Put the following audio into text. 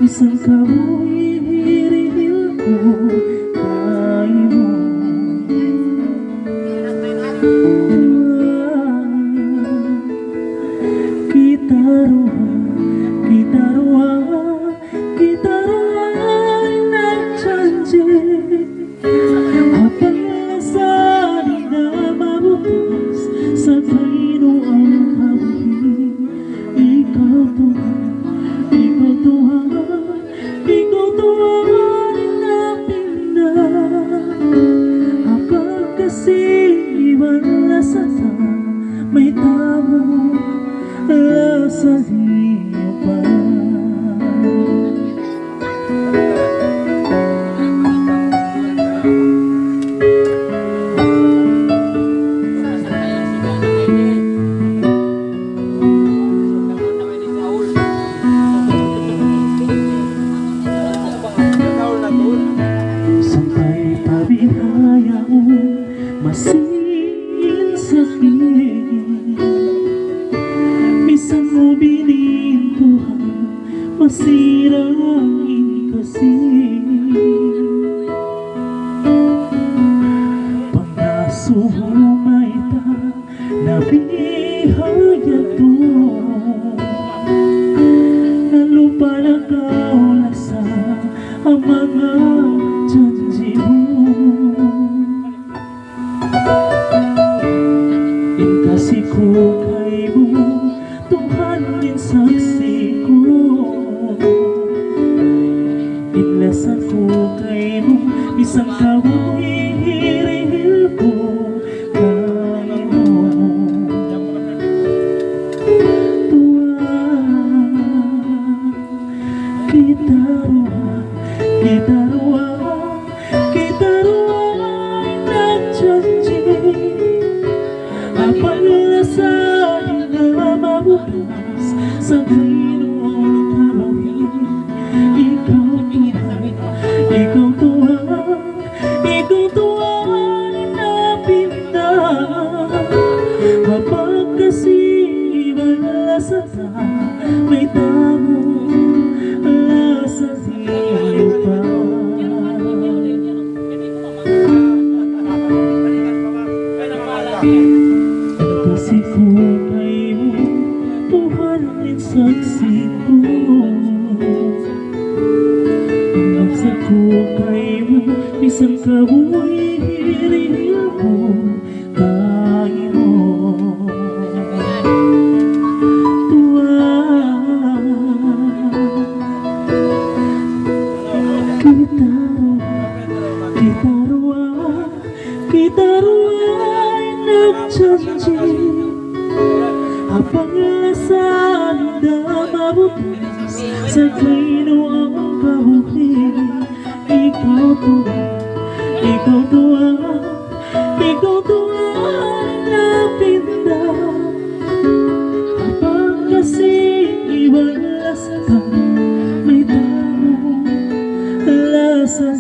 Isang kamoy hirihil ko kay mo. Kita ruang nagjanji habang lasanin na mabukas sa kaino ang kabuhi. Ikaw Tuhan na pinda habang kasiwan lasata may tamo lasa iyo pa. Sampai pabihayaon masin sakit, misang mo binintuhan masirain kasi. Pangasuhumay ta nabihayato nalupalagaw lasa ang mga janji mo. Inkasi ko kay mo, Tuhan din saksi ko. Inlasan ko kay mo, isang kamoy hirihil ko kay mo. Tuhan, kita ruang nagjanji habang lasanin na mabukas sa kaino ang kabuhi. Ikaw Tuhan na pinda habang kasiwan lasata may tamo lasa iyo pa. Kasi ko kay mo, Tuhan din saksi ko. Magsa ko kay mo, isang kamoy hirihil ko kay mo. Kita ruang nagjanji habang lasanin na mabukas sa kaino ang kabuhi. Ikaw Tuhan na pinda habang kasiwan lasata may tamo lasa